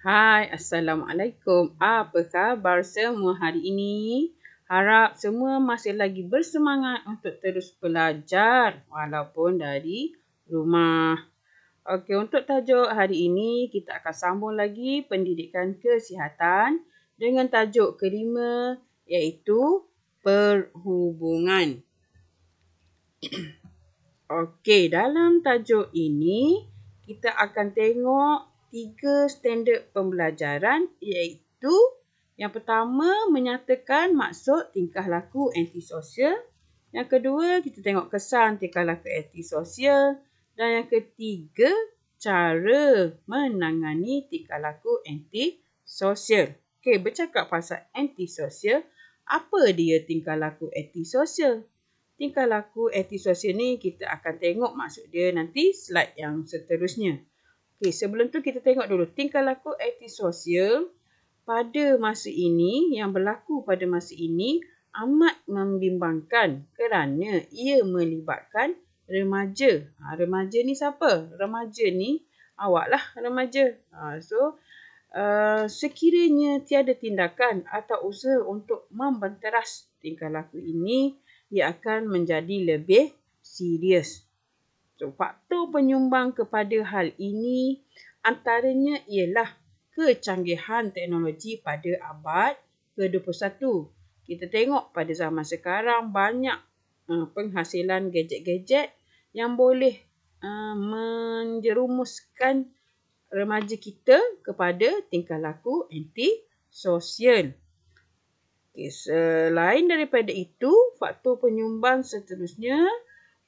Hai, Assalamualaikum. Apa khabar semua hari ini? Harap semua masih lagi bersemangat untuk terus belajar walaupun dari rumah. Okey, untuk tajuk hari ini kita akan sambung lagi pendidikan kesihatan dengan tajuk kelima iaitu perhubungan. Okey, dalam tajuk ini kita akan tengok 3 standard pembelajaran iaitu yang pertama menyatakan maksud tingkah laku antisosial. Yang kedua kita tengok kesan tingkah laku antisosial. Dan yang ketiga cara menangani tingkah laku antisosial. Okey, bercakap pasal antisosial, apa dia tingkah laku antisosial? Tingkah laku antisosial ni kita akan tengok maksud dia nanti slide yang seterusnya. Okey, sebelum tu kita tengok dulu tingkah laku antisosial pada masa ini, yang berlaku pada masa ini amat membimbangkan kerana ia melibatkan remaja. Remaja ni siapa? Remaja ni awaklah remaja. Sekiranya tiada tindakan atau usaha untuk membenteras tingkah laku ini, ia akan menjadi lebih serius. Faktor penyumbang kepada hal ini antaranya ialah kecanggihan teknologi pada abad ke-21. Kita tengok pada zaman sekarang banyak penghasilan gadget-gadget yang boleh menjerumuskan remaja kita kepada tingkah laku antisosial. Okay, selain daripada itu, faktor penyumbang seterusnya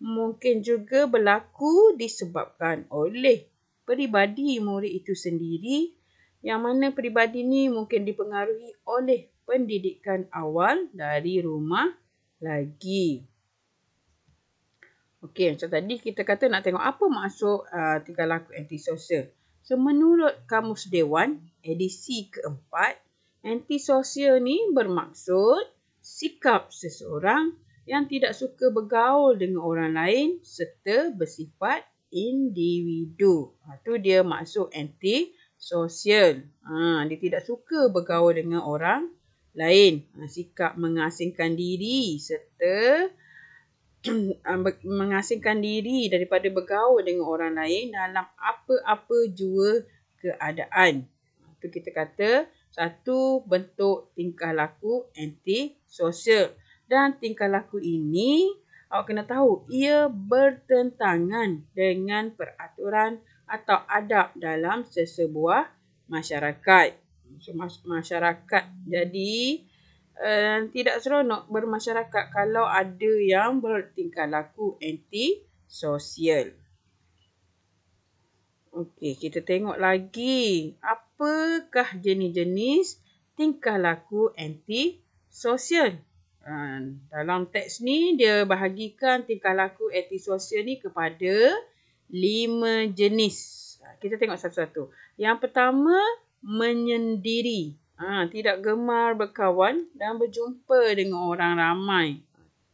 mungkin juga berlaku disebabkan oleh peribadi murid itu sendiri, yang mana peribadi ini mungkin dipengaruhi oleh pendidikan awal dari rumah lagi. Okey, macam tadi kita kata nak tengok apa maksud tingkah laku antisosial. So, menurut Kamus Dewan, edisi keempat, antisosial ni bermaksud sikap seseorang yang tidak suka bergaul dengan orang lain serta bersifat individu. Itu dia maksud antisosial. Dia tidak suka bergaul dengan orang lain. Sikap mengasingkan diri serta mengasingkan diri daripada bergaul dengan orang lain dalam apa-apa jua keadaan. Itu kita kata satu bentuk tingkah laku antisosial. Dan tingkah laku ini awak kena tahu ia bertentangan dengan peraturan atau adab dalam sesebuah masyarakat. Masyarakat jadi tidak seronok bermasyarakat kalau ada yang bertingkah laku antisosial. Okey, kita tengok lagi. Apakah jenis-jenis tingkah laku antisosial? Dalam teks ni, dia bahagikan tingkah laku antisosial ni kepada 5 jenis. Kita tengok satu-satu. Yang pertama, menyendiri. Tidak gemar berkawan dan berjumpa dengan orang ramai.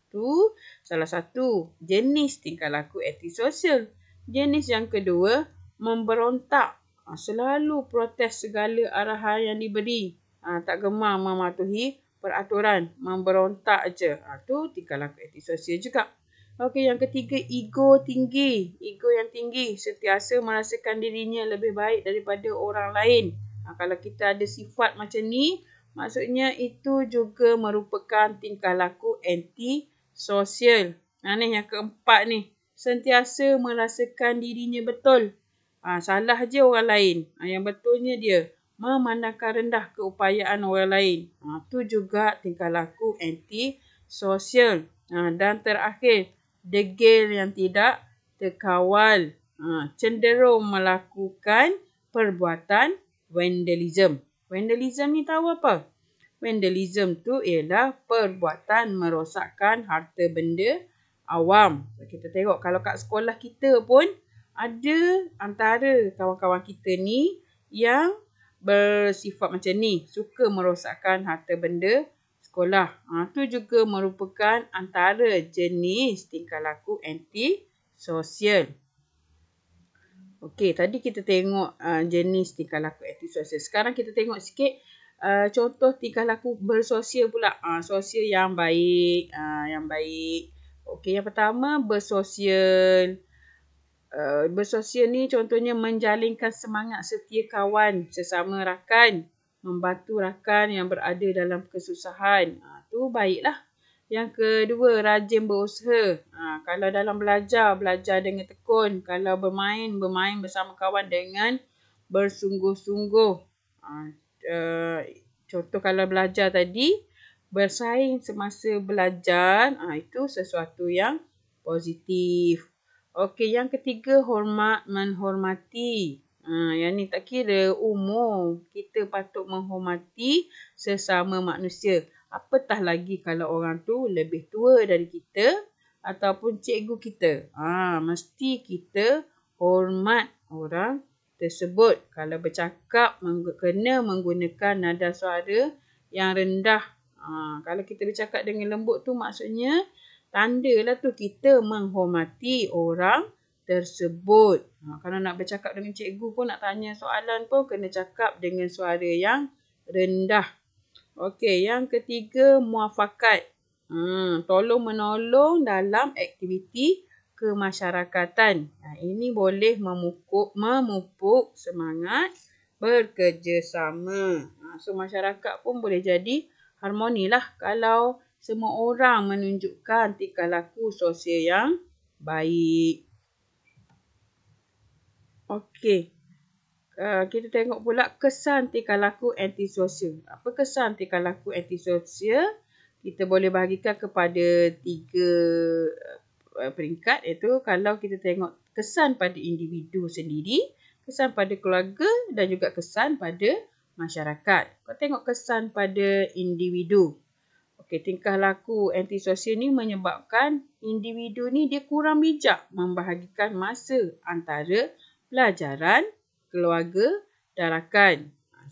Itu salah satu jenis tingkah laku antisosial. Jenis yang kedua, memberontak. Selalu protes segala arahan yang diberi. Tak gemar mematuhi peraturan. Memberontak je. Itu tingkah laku antisosial juga. Okey, yang ketiga, ego tinggi. Ego yang tinggi sentiasa merasakan dirinya lebih baik daripada orang lain. Kalau kita ada sifat macam ni, maksudnya itu juga merupakan tingkah laku antisosial. Ni yang keempat ni. Sentiasa merasakan dirinya betul. Salah je orang lain. Yang betulnya dia memandangkan rendah keupayaan orang lain. Itu juga tingkah laku antisosial. Dan terakhir, degil yang tidak terkawal. Cenderung melakukan perbuatan vandalism. Vandalism ni tahu apa? Vandalism tu ialah perbuatan merosakkan harta benda awam. Kita tengok kalau kat sekolah kita pun ada antara kawan-kawan kita ni yang bersifat macam ni. Suka merosakkan harta benda sekolah. Itu juga merupakan antara jenis tingkah laku antisosial. Okey, tadi kita tengok jenis tingkah laku antisosial. Sekarang kita tengok sikit contoh tingkah laku bersosial pula. Sosial yang baik. Okey, yang pertama bersosial. Bersosial ni contohnya menjalinkan semangat setia kawan sesama rakan. Membantu rakan yang berada dalam kesusahan. Tu baiklah. Yang kedua, rajin berusaha. Kalau dalam belajar dengan tekun. Kalau bermain bersama kawan dengan bersungguh-sungguh. Contoh kalau belajar tadi, bersaing semasa belajar, itu sesuatu yang positif. Okey, yang ketiga, menghormati. Yang ni tak kira umur. Kita patut menghormati sesama manusia. Apatah lagi kalau orang tu lebih tua dari kita ataupun cikgu kita. Mesti kita hormat orang tersebut. Kalau bercakap, kena menggunakan nada suara yang rendah. Kalau kita bercakap dengan lembut tu maksudnya tandalah tu kita menghormati orang tersebut. Kalau nak bercakap dengan cikgu pun, nak tanya soalan pun kena cakap dengan suara yang rendah. Okey, yang ketiga, muafakat. Tolong menolong dalam aktiviti kemasyarakatan. Ini boleh memupuk semangat bekerjasama. So, masyarakat pun boleh jadi harmoni lah kalau semua orang menunjukkan tingkah laku sosial yang baik. Okey. Kita tengok pula kesan tingkah laku antisosial. Apa kesan tingkah laku antisosial? Kita boleh bahagikan kepada 3 peringkat, iaitu kalau kita tengok kesan pada individu sendiri, kesan pada keluarga dan juga kesan pada masyarakat. Kita tengok kesan pada individu. Okey, tingkah laku antisosial ni menyebabkan individu ni dia kurang bijak membahagikan masa antara pelajaran, keluarga dan rakan.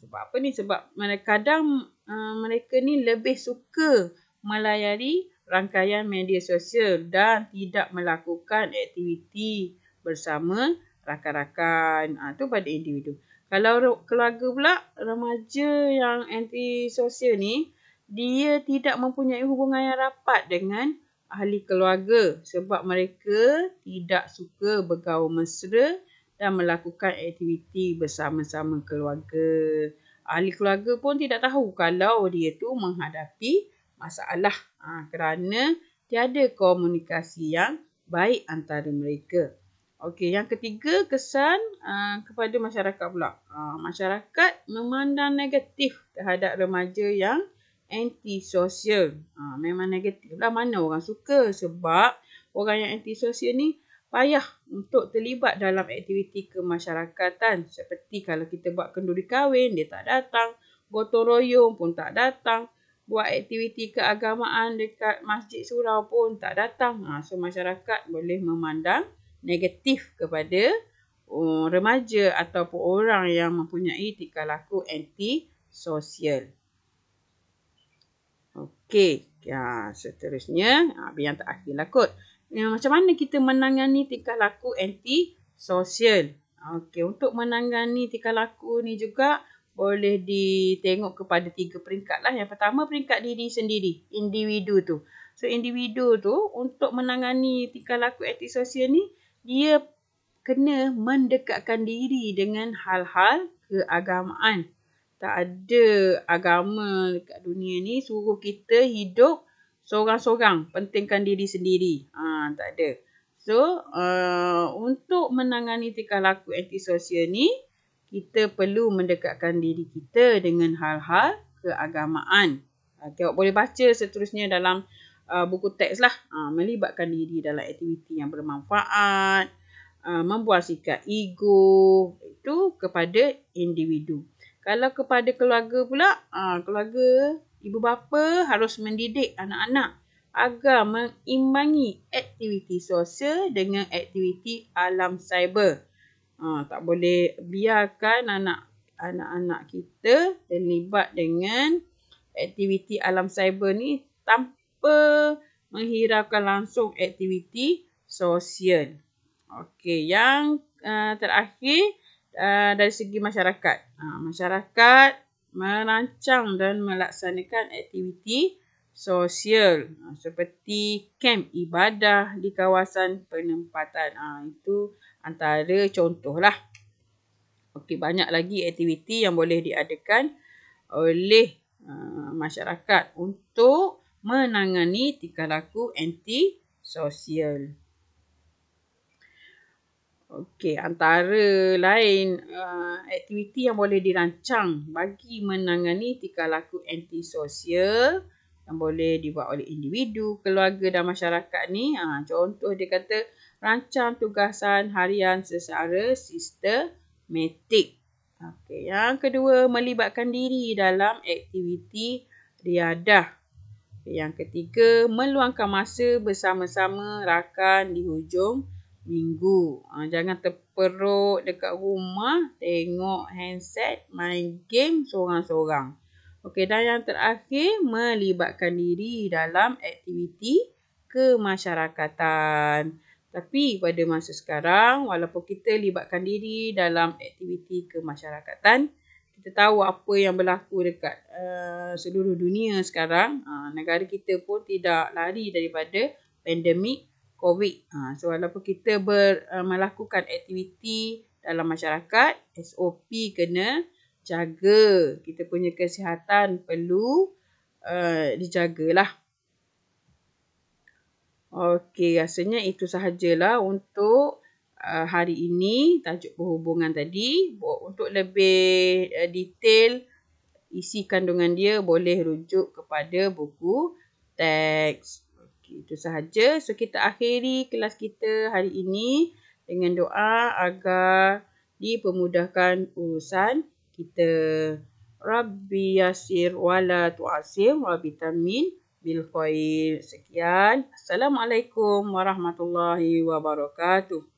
Sebab apa ni? Sebab kadang mereka ni lebih suka melayari rangkaian media sosial dan tidak melakukan aktiviti bersama rakan-rakan. Tu pada individu. Kalau keluarga pula, remaja yang antisosial ni, dia tidak mempunyai hubungan yang rapat dengan ahli keluarga sebab mereka tidak suka bergaul mesra dan melakukan aktiviti bersama-sama keluarga. Ahli keluarga pun tidak tahu kalau dia tu menghadapi masalah kerana tiada komunikasi yang baik antara mereka. Okey, yang ketiga, kesan kepada masyarakat pula. Masyarakat memandang negatif terhadap remaja yang antisosial. Memang negatif lah. Mana orang suka, sebab orang yang antisosial ni payah untuk terlibat dalam aktiviti kemasyarakatan. Seperti kalau kita buat kenduri kahwin, dia tak datang. Gotong royong pun tak datang. Buat aktiviti keagamaan dekat masjid surau pun tak datang. So, masyarakat boleh memandang negatif kepada remaja ataupun orang yang mempunyai tingkah laku antisosial. Okey, seterusnya yang terakhir lah kot. Macam mana kita menangani tingkah laku antisosial? Okey, untuk menangani tingkah laku ni juga boleh ditengok kepada 3 peringkat lah. Yang pertama, peringkat diri sendiri, individu tu. So, individu tu untuk menangani tingkah laku antisosial ni, dia kena mendekatkan diri dengan hal-hal keagamaan. Tak ada agama dekat dunia ni suruh kita hidup seorang-seorang, pentingkan diri sendiri. Tak ada. So, untuk menangani tingkah laku antisosial ni, kita perlu mendekatkan diri kita dengan hal-hal keagamaan. Tengok, boleh baca seterusnya dalam buku teks lah. Melibatkan diri dalam aktiviti yang bermanfaat, membuang sikap ego, itu kepada individu. Kalau kepada keluarga pula, keluarga ibu bapa harus mendidik anak-anak agar mengimbangi aktiviti sosial dengan aktiviti alam cyber. Tak boleh biarkan anak-anak kita terlibat dengan aktiviti alam cyber ni tanpa menghiraukan langsung aktiviti sosial. Okey, yang terakhir dari segi masyarakat. Masyarakat merancang dan melaksanakan aktiviti sosial seperti kem ibadah di kawasan penempatan. Itu antara contohlah. Okey, banyak lagi aktiviti yang boleh diadakan oleh masyarakat untuk menangani tingkah laku anti-sosial. Okey, antara lain aktiviti yang boleh dirancang bagi menangani tingkah laku anti-sosial yang boleh dibuat oleh individu, keluarga dan masyarakat ni. Contoh dia kata rancang tugasan harian secara sistematik. Okey, yang kedua, melibatkan diri dalam aktiviti riadah. Yang ketiga, meluangkan masa bersama-sama rakan di hujung minggu. Jangan terperuk dekat rumah, tengok handset, main game sorang-sorang. Okey, dan yang terakhir, melibatkan diri dalam aktiviti kemasyarakatan. Tapi pada masa sekarang, walaupun kita libatkan diri dalam aktiviti kemasyarakatan, kita tahu apa yang berlaku dekat seluruh dunia sekarang. Negara kita pun tidak lari daripada pandemik COVID. So, walaupun kita melakukan aktiviti dalam masyarakat, SOP kena jaga. Kita punya kesihatan perlu dijagalah. Okey, rasanya itu sahajalah untuk hari ini, tajuk perhubungan tadi. Untuk lebih detail isi kandungan dia, boleh rujuk kepada buku teks. Okey, itu sahaja. So, kita akhiri kelas kita hari ini dengan doa agar dipermudahkan urusan kita. Rabbi yasir wala tu'asir wa bitamin bil khair. Sekian. Assalamualaikum warahmatullahi wabarakatuh.